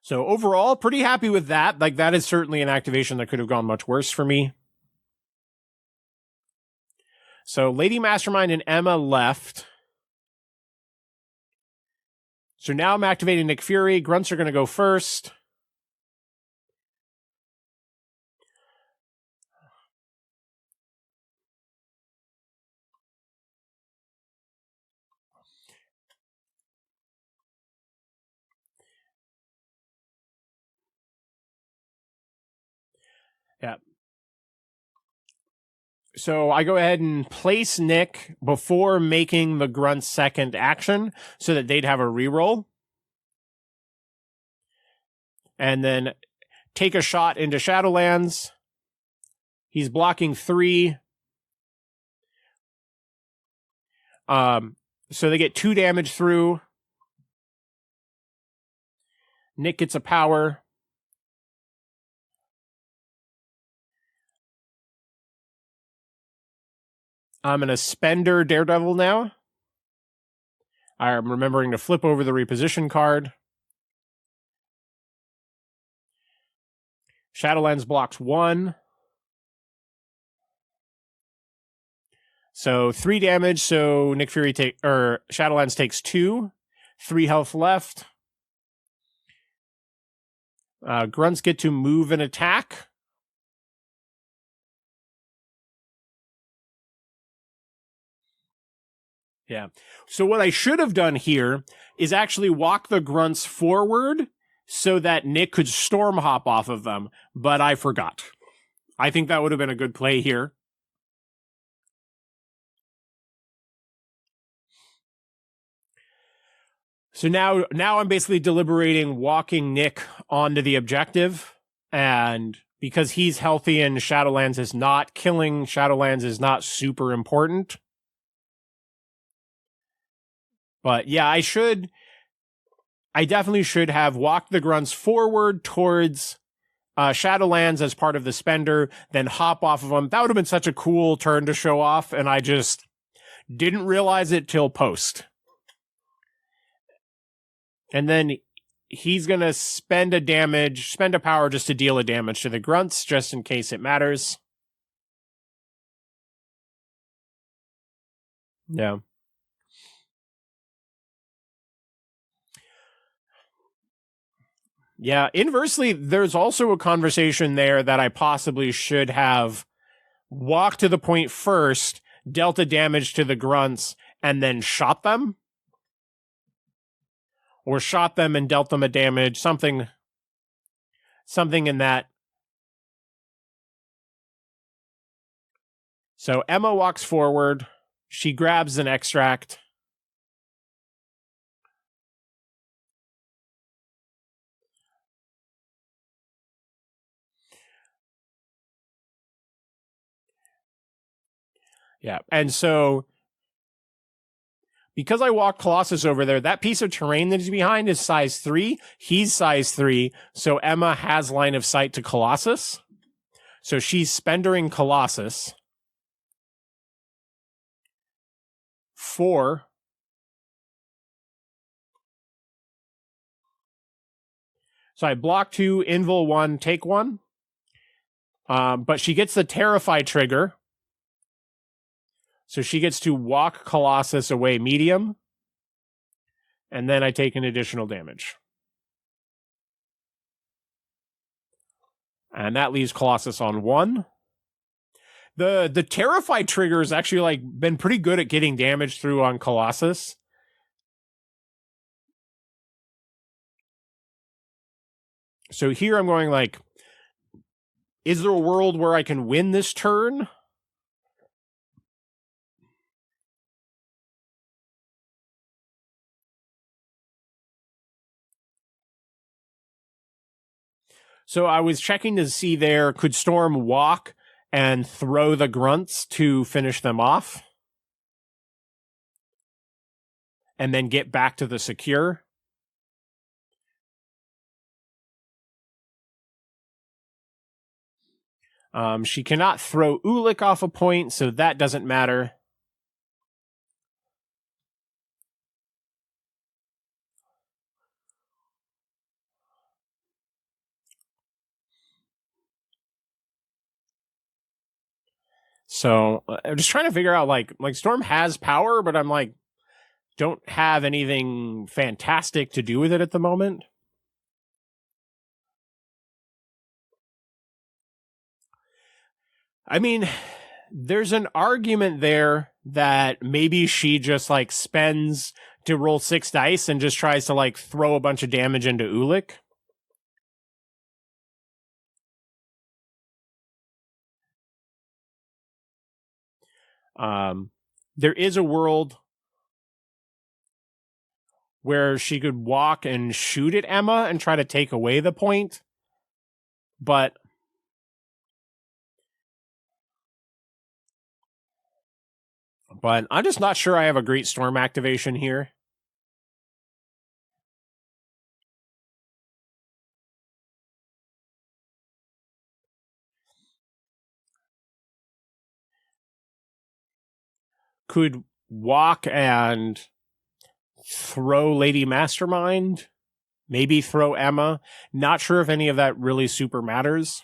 So overall, pretty happy with that. Like, that is certainly an activation that could have gone much worse for me. So Lady Mastermind and Emma left. So now I'm activating Nick Fury. Grunts are going to go first. Yeah. So I go ahead and place Nick before making the Grunt's second action so that they'd have a reroll. And then take a shot into Shadowlands. He's blocking 3. So they get 2 damage through. Nick gets a power. I'm going to spender Daredevil now. I'm remembering to flip over the reposition card. Shadowlands blocks 1. So 3 damage. So Nick Fury Shadowlands takes 2. 3 health left. Grunts get to move and attack. Yeah. So what I should have done here is actually walk the Grunts forward so that Nick could storm hop off of them, but I forgot. I think that would have been a good play here. So now I'm basically deliberating walking Nick onto the objective, and because he's healthy and Shadowlands is not, killing Shadowlands is not super important. But yeah, I definitely should have walked the grunts forward towards Shadowlands as part of the spender, then hop off of them. That would have been such a cool turn to show off, and I just didn't realize it till post. And then he's going to spend a power just to deal a damage to the grunts, just in case it matters. Yeah. Yeah, inversely, there's also a conversation there that I possibly should have walked to the point first, dealt a damage to the grunts, and then shot them. Or shot them and dealt them a damage, something in that. So Emma walks forward. She grabs an extract. Yeah, and so because I walked Colossus over there, that piece of terrain that he's behind is size 3. He's size 3, so Emma has line of sight to Colossus. So she's spendering Colossus for... So I block 2, invul 1, take 1. But she gets the Terrify trigger. So she gets to walk Colossus away medium. And then I take an additional damage. And that leaves Colossus on 1. The Terrify trigger has actually been pretty good at getting damage through on Colossus. So here I'm going is there a world where I can win this turn? So I was checking to see there, could Storm walk and throw the grunts to finish them off? And then get back to the secure? She cannot throw Ulik off a point, so that doesn't matter. So I'm just trying to figure out Storm has power, but I'm don't have anything fantastic to do with it at the moment. I mean, there's an argument there that maybe she just spends to roll 6 dice and just tries to throw a bunch of damage into Ulik. There is a world where she could walk and shoot at Emma and try to take away the point, but I'm just not sure I have a great Storm activation here. Could walk and throw Lady Mastermind, maybe throw Emma. Not sure if any of that really super matters.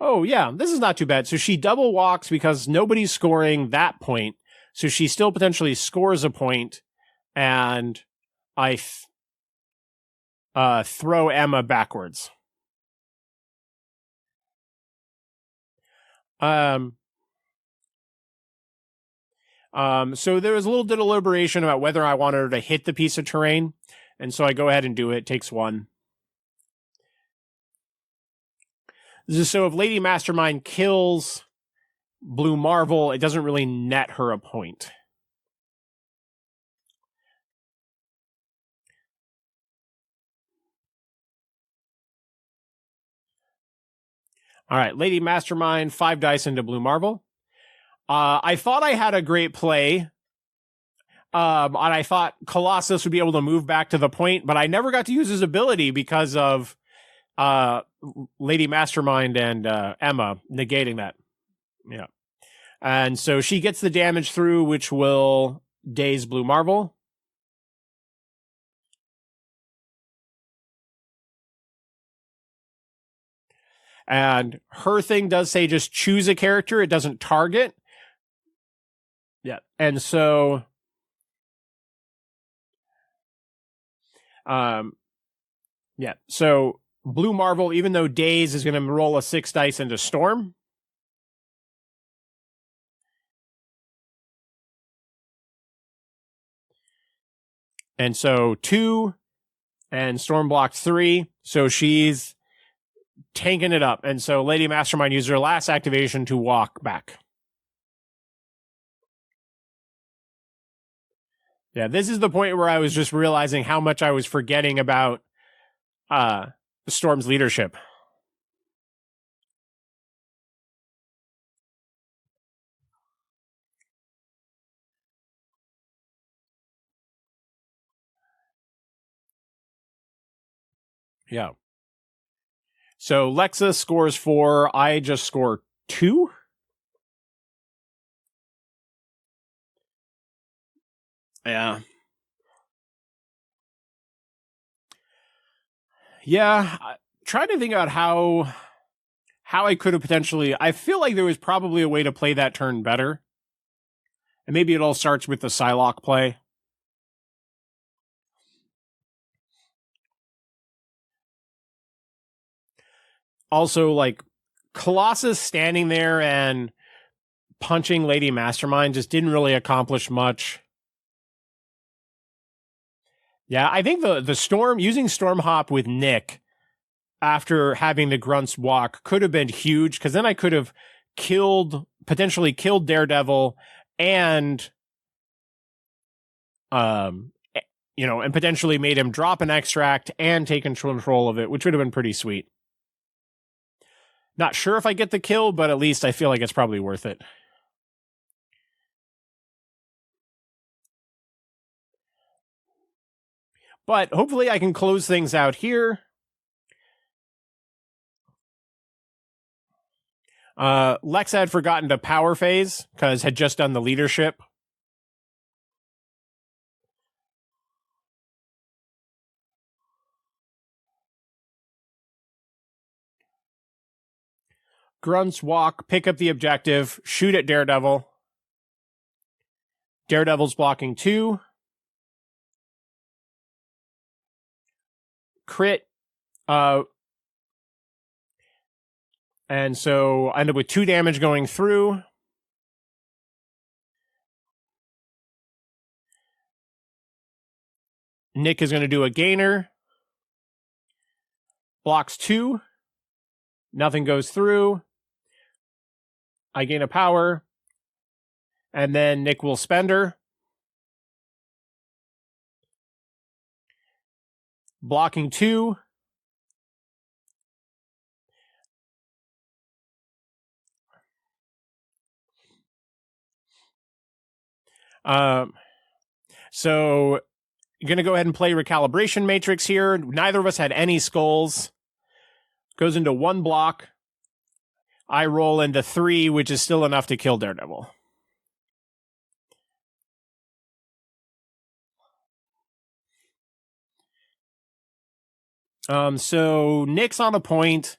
Oh, yeah, this is not too bad. So she double walks because nobody's scoring that point. So she still potentially scores a point, and I throw Emma backwards. So there was a little deliberation about whether I wanted her to hit the piece of terrain, and so I go ahead and do it. It takes 1. So if Lady Mastermind kills Blue Marvel, it doesn't really net her a point. All right, Lady Mastermind, 5 dice into Blue Marvel. I thought I had a great play. And I thought Colossus would be able to move back to the point, but I never got to use his ability because of Lady Mastermind and Emma negating that. Yeah. And so she gets the damage through, which will daze Blue Marvel. And her thing does say just choose a character. It doesn't target. Yeah. And so yeah. So Blue Marvel, even though Daze is going to roll a 6 dice into Storm. And so 2 and Storm blocked 3. So she's tanking it up. And so Lady Mastermind used her last activation to walk back. Yeah, this is the point where I was just realizing how much I was forgetting about Storm's leadership. Yeah. So Lexa scores 4. I just score 2. Yeah. Yeah. Trying to think about how I could have potentially. I feel like there was probably a way to play that turn better. And maybe it all starts with the Psylocke play. Also, like, Colossus standing there and punching Lady Mastermind just didn't really accomplish much. Yeah, I think the Storm, using Storm Hop with Nick after having the Grunts walk could have been huge, because then I could have potentially killed Daredevil and, and potentially made him drop an extract and take control of it, which would have been pretty sweet. Not sure if I get the kill, but at least I feel like it's probably worth it. But hopefully I can close things out here. Lexa had forgotten to power phase because had just done the leadership. Grunts walk, pick up the objective, shoot at Daredevil. Daredevil's blocking 2. Crit. And so I end up with 2 damage going through. Nick is going to do a gainer. Blocks 2. Nothing goes through. I gain a power. And then Nick will spend her. Blocking 2. So you're going to go ahead and play Recalibration Matrix here. Neither of us had any skulls. Goes into 1 block. I roll into 3, which is still enough to kill Daredevil. So Nick's on a point.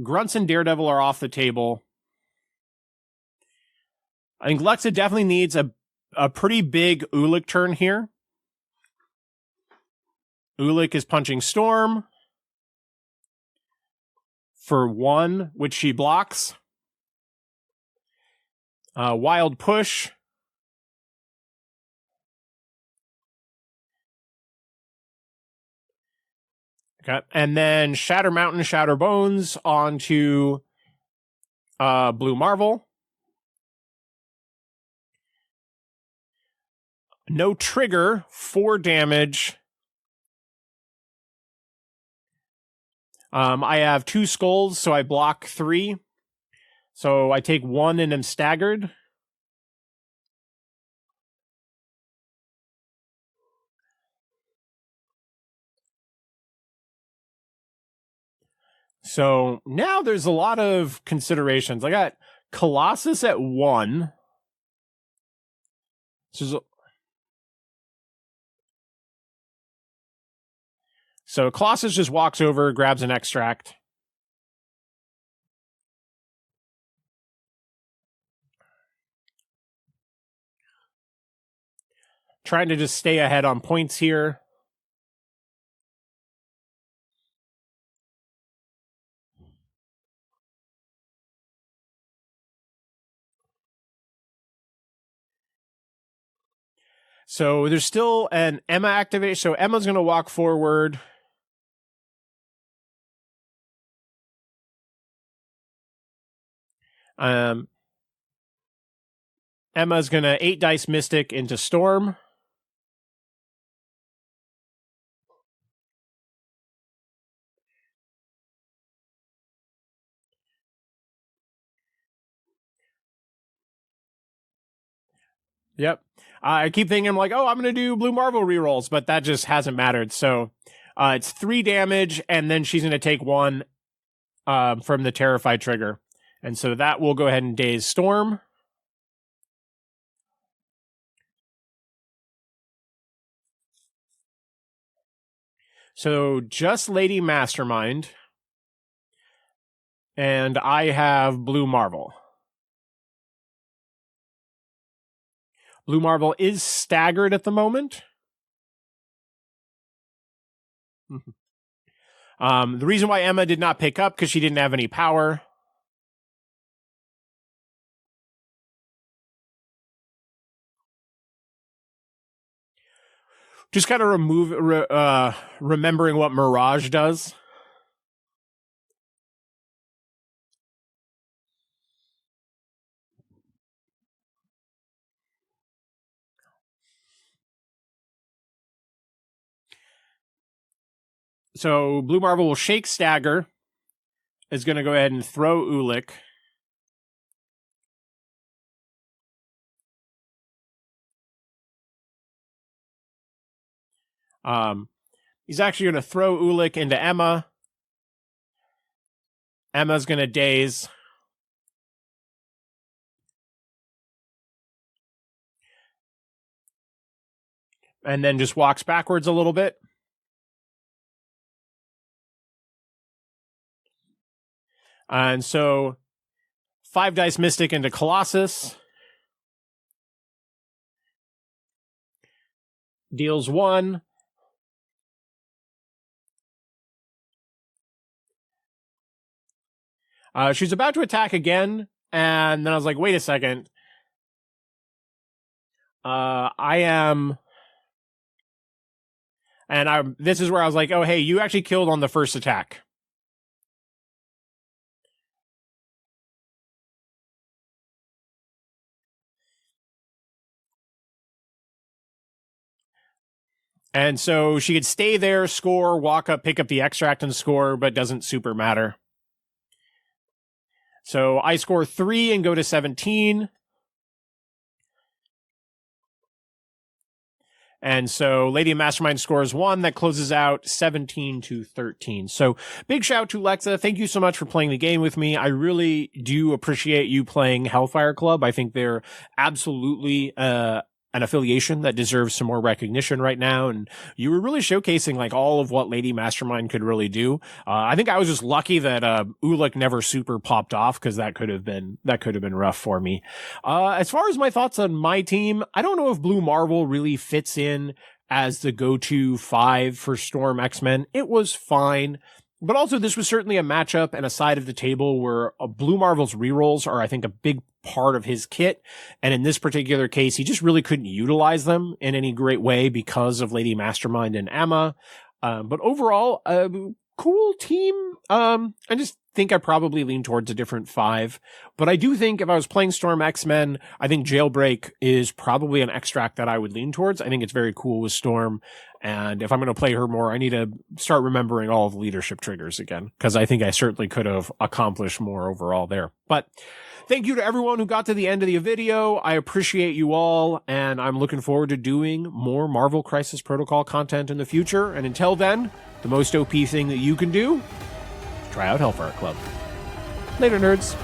Grunts and Daredevil are off the table. I think Lexa definitely needs a pretty big Ulik turn here. Ulik is punching Storm for 1, which she blocks. Wild Push. Okay. And then Shatter Mountain, Shatter Bones onto Blue Marvel. No trigger, 4 damage. I have 2 skulls, so I block 3. So I take 1 and am staggered. So now there's a lot of considerations. I got Colossus at 1. So Colossus just walks over, grabs an extract. Trying to just stay ahead on points here. So there's still an Emma activation. So Emma's going to walk forward. Emma's going to 8 dice Mystic into Storm. Yep. I keep thinking, I'm like, oh, I'm going to do Blue Marvel rerolls, but that just hasn't mattered. So it's 3 damage, and then she's going to take 1 from the Terrify trigger. And so that will go ahead and daze Storm. So just Lady Mastermind. And I have Blue Marvel. Blue Marvel is staggered at the moment. The reason why Emma did not pick up because she didn't have any power. Just kind of remembering what Mirage does. So Blue Marvel will shake Stagger. Is going to go ahead and throw Ulik. He's actually going to throw Ulik into Emma. Emma's going to daze. And then just walks backwards a little bit. And so 5 dice Mystic into Colossus. Deals 1. She's about to attack again, and then I was like, wait a second. This is where I was like, oh, hey, you actually killed on the first attack. And so she could stay there, score, walk up, pick up the extract and score, but doesn't super matter. So I score 3 and go to 17. And so Lady Mastermind scores 1. That closes out 17-13. So big shout out to Lexa. Thank you so much for playing the game with me. I really do appreciate you playing Hellfire Club. I think they're absolutely an affiliation that deserves some more recognition right now. And you were really showcasing like all of what Lady Mastermind could really do. I think I was just lucky that Ulik never super popped off, because that could have been rough for me. As far as my thoughts on my team, I don't know if Blue Marvel really fits in as the go-to 5 for Storm X-Men. It was fine. But also, this was certainly a matchup and a side of the table where Blue Marvel's rerolls are, I think, a big part of his kit. And in this particular case, he just really couldn't utilize them in any great way because of Lady Mastermind and Emma. But overall, cool team. I just think I probably lean towards a different 5. But I do think if I was playing Storm X-Men, I think Jailbreak is probably an extract that I would lean towards. I think it's very cool with Storm. And if I'm going to play her more, I need to start remembering all of the leadership triggers again, because I think I certainly could have accomplished more overall there. But thank you to everyone who got to the end of the video. I appreciate you all, and I'm looking forward to doing more Marvel Crisis Protocol content in the future. And until then, the most OP thing that you can do, try out Hellfire Club. Later, nerds.